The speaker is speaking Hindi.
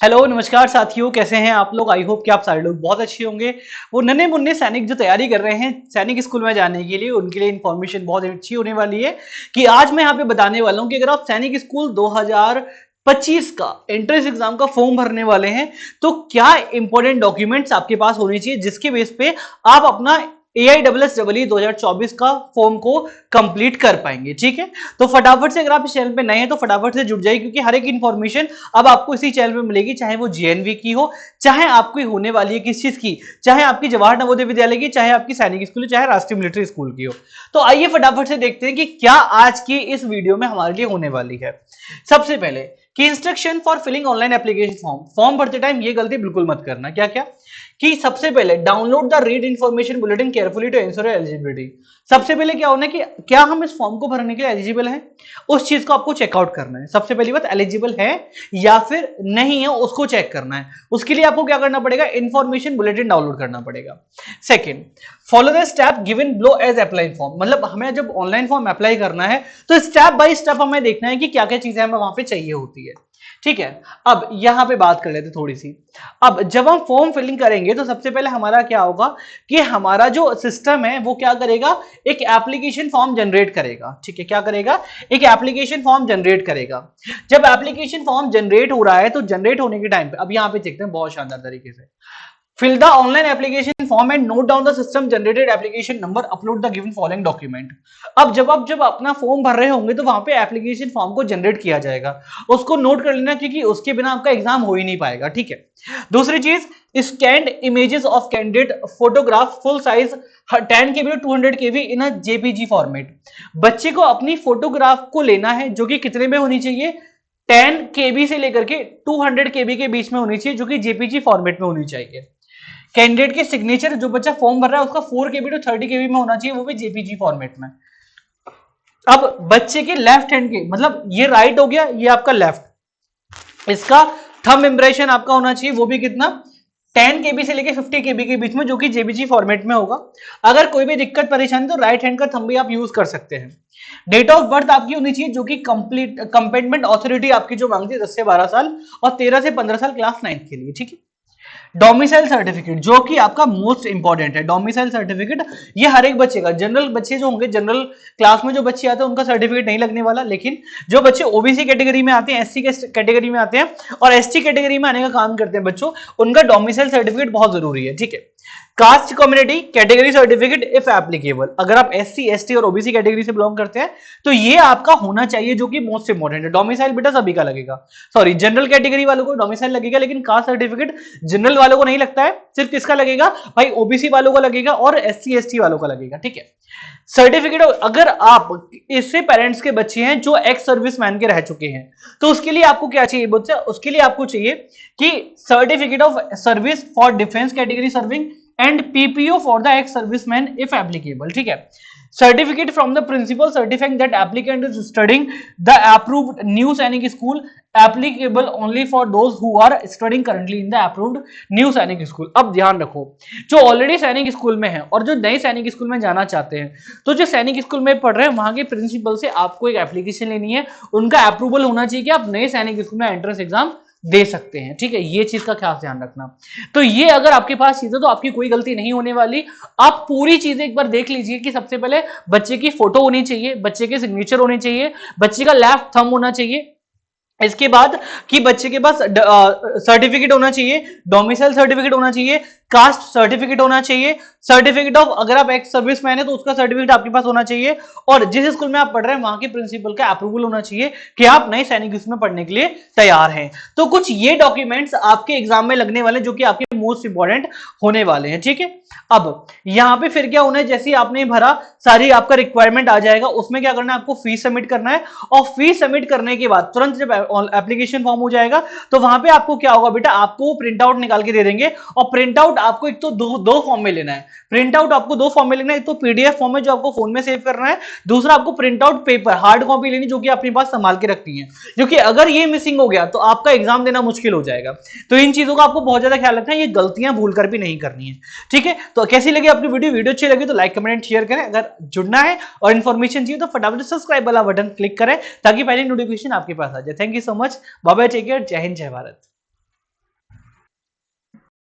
हेलो नमस्कार साथियों, कैसे हैं आप लोग। आई होप कि आप सारे लोग बहुत अच्छे होंगे। वो नन्हे मुन्ने सैनिक जो तैयारी कर रहे हैं सैनिक स्कूल में जाने के लिए, उनके लिए इन्फॉर्मेशन बहुत अच्छी होने वाली है कि आज मैं यहाँ पे बताने वाला हूँ कि अगर आप सैनिक स्कूल 2025 का एंट्रेंस एग्जाम का फॉर्म भरने वाले हैं तो क्या इंपॉर्टेंट डॉक्यूमेंट्स आपके पास होने चाहिए जिसके बेस पे आप अपना AISSEE 2024 का फॉर्म को कंप्लीट कर पाएंगे। ठीक है, तो फटाफट से अगर आप इस चैनल पे नए हैं तो फटाफट से जुड़ जाइए, क्योंकि हर एक इन्फॉर्मेशन अब आपको इसी चैनल पे मिलेगी, चाहे वो JNV की हो, चाहे आपकी होने वाली है किस चीज की, चाहे आपकी जवाहर नवोदय विद्यालय की, चाहे आपकी सैनिक स्कूल, चाहे राष्ट्रीय मिलिट्री स्कूल की हो। तो आइए फटाफट से देखते हैं कि क्या आज की इस वीडियो में हमारे लिए होने वाली है। सबसे पहले कि instruction for filling online application form भरते टाइम ये गलती बिल्कुल मत करना। क्या क्या कि सबसे पहले download the read information bulletin carefully to ensure eligibility. सबसे पहले क्या होना है कि क्या हम इस फॉर्म को भरने के लिए एलिजिबल हैं, उस चीज को आपको चेकआउट करना है। सबसे पहली बात, एलिजिबल है या फिर नहीं है उसको चेक करना है। उसके लिए आपको क्या करना पड़ेगा, इंफॉर्मेशन बुलेटिन डाउनलोड करना पड़ेगा। Second, follow the step given below as apply form. मतलब हमें जब ऑनलाइन फॉर्म अप्लाई करना है तो स्टेप बाय स्टेप हमें देखना है कि क्या क्या चीजें हमें वहां पे चाहिए होती है। ठीक है, अब यहां पे बात कर लेते थोड़ी सी। अब जब हम फॉर्म फिलिंग करेंगे तो सबसे पहले हमारा क्या होगा कि हमारा जो सिस्टम है वो क्या करेगा, एक एप्लीकेशन फॉर्म जनरेट करेगा। ठीक है, क्या करेगा, एक एप्लीकेशन फॉर्म जनरेट करेगा। जब एप्लीकेशन फॉर्म जनरेट हो रहा है तो जनरेट होने के टाइम पे अब यहां पे देखते हैं बहुत शानदार तरीके से, fill the online application form and note down the system generated application number, upload the given following document। अब जब अपना फॉर्म भर रहे होंगे तो वहां पे एप्लीकेशन फॉर्म को जनरेट किया जाएगा, उसको नोट कर लेना क्योंकि उसके बिना आपका एग्जाम हो ही नहीं पाएगा। ठीक है, दूसरी चीज, scanned images of candidate photograph full size 10 KB to 200 KB in a JPG format. बच्चे को अपनी फोटोग्राफ को लेना है जो कि कितने में होनी चाहिए, 10 KB से लेकर के 200 KB के बीच में होनी चाहिए, जो कि JPG फॉर्मेट में होनी चाहिए। कैंडिडेट के सिग्नेचर, जो बच्चा फॉर्म भर रहा है उसका 4 KB to 30 KB में होना चाहिए, वो भी JPG फॉर्मेट में। अब बच्चे के लेफ्ट हैंड के, मतलब ये राइट हो गया, ये आपका लेफ्ट, इसका थंब इंप्रेशन आपका होना चाहिए, वो भी कितना, 10 KB से लेके 50 KB के बीच में, जो कि JPG फॉर्मेट में होगा। अगर कोई भी दिक्कत परेशानी तो राइट हैंड का थंब भी आप यूज कर सकते हैं। डेट ऑफ बर्थ आपकी होनी चाहिए जो कि कंप्लीट कंपेटेंट अथॉरिटी आपकी जो मांगती है 10 से 12 साल और 13 से 15 साल क्लास 9 के लिए। ठीक है, डोमिसाइल सर्टिफिकेट जो कि आपका मोस्ट इंपॉर्टेंट है। डोमिसाइल सर्टिफिकेट ये हर एक बच्चे का, जनरल बच्चे जो होंगे, जनरल क्लास में जो बच्चे आते हैं उनका सर्टिफिकेट नहीं लगने वाला, लेकिन जो बच्चे OBC कैटेगरी में आते हैं, SC कैटेगरी में आते हैं और ST कैटेगरी में आने का काम करते हैं बच्चों, उनका डोमिसाइल सर्टिफिकेट बहुत जरूरी है। ठीक है, cast community category certificate if applicable, अगर आप SC ST और OBC कैटेगरी से बिलोंग करते हैं तो ये आपका होना चाहिए, जो कि मोस्ट इंपॉर्टेंट है। डोमिसाइल बेटा सभी का लगेगा, सॉरी जनरल कैटेगरी वालों को डोमिसाइल लगेगा, लेकिन कास्ट सर्टिफिकेट जनरल वालों को नहीं लगता है, सिर्फ किसका लगेगा भाई, OBC वालों का लगेगा और SC ST वालों का लगेगा। ठीक है, सर्टिफिकेट, अगर आप इससे पेरेंट्स के बच्चे हैं जो एक्स सर्विसमैन के रह चुके हैं तो उसके लिए आपको क्या चाहिए बच्चा, उसके लिए आपको चाहिए कि certificate of service for defence category serving and PPO for the ex serviceman if applicable. ठीक है, certificate from the principal certifying that applicant is studying the approved new सैनिक school, applicable only for those who are studying currently in the approved new सैनिक स्कूल। अब ध्यान रखो, जो ऑलरेडी सैनिक स्कूल में है और जो नए सैनिक स्कूल में जाना चाहते हैं, तो जो सैनिक स्कूल में पढ़ रहे हैं वहां के प्रिंसिपल से आपको एक एप्लीकेशन लेनी है, उनका अप्रूवल होना चाहिए कि आप नए सैनिक स्कूल में एंट्रेंस एग्जाम दे सकते हैं। ठीक है, ये चीज का खास ध्यान रखना। तो ये अगर आपके पास चीज है तो आपकी कोई गलती नहीं होने वाली। आप पूरी चीजें एक बार देख लीजिए कि सबसे पहले बच्चे की फोटो होनी चाहिए, बच्चे के सिग्नेचर होने चाहिए, बच्चे का लेफ्ट थंब होना चाहिए, इसके बाद कि बच्चे के पास सर्टिफिकेट होना चाहिए, डोमिसाइल सर्टिफिकेट होना चाहिए, कास्ट सर्टिफिकेट होना चाहिए, सर्टिफिकेट ऑफ, अगर आप एक्स सर्विसमैन है तो उसका सर्टिफिकेट आपके पास होना चाहिए, और जिस स्कूल में आप पढ़ रहे हैं वहां के प्रिंसिपल का अप्रूवल होना चाहिए कि आप नए सैनिक स्कूल में पढ़ने के लिए तैयार हैं। तो कुछ ये डॉक्यूमेंट्स आपके एग्जाम में लगने वाले जो कि आपके मोस्ट इंपॉर्टेंट होने वाले हैं। ठीक है, अब यहां पे फिर क्या होना है, जैसे आपने भरा सारी आपका रिक्वायरमेंट आ जाएगा, उसमें क्या करना है, आपको फीस सबमिट करना है, और फीस सबमिट करने के बाद तुरंत जब एप्लीकेशन फॉर्म हो जाएगा तो वहां पे आपको क्या होगा बेटा, आपको प्रिंट आउट निकाल के दे देंगे, और प्रिंट आउट आपको एक तो दो फॉर्म में लेना है। प्रिंट आउट आपको दो फॉर्म में लेना है, एक तो PDF फॉर्म में जो आपको फोन में सेव करना है, दूसरा आपको print out paper hard copy लेनी जो कि अपने पास संभाल के रखनी है, क्योंकि अगर ये मिसिंग हो गया तो आपका एग्जाम देना मुश्किल हो जाएगा। तो इन चीजों का आपको बहुत ज्यादा ख्याल रखना है, ये गलतियां भूलकर भी नहीं करनी है। ठीक है, तो कैसी लगी अपनी वीडियो अच्छी लगी तो लाइक कमेंट शेयर करें, अगर जुड़ना है और इन्फॉर्मेशन चाहिए तो फटाफट सब्सक्राइब वाला बटन क्लिक करें ताकि पहले नोटिफिकेशन आपके पास आ जाए। Thank you so much, bye bye, take care, जय हिंद, जय भारत।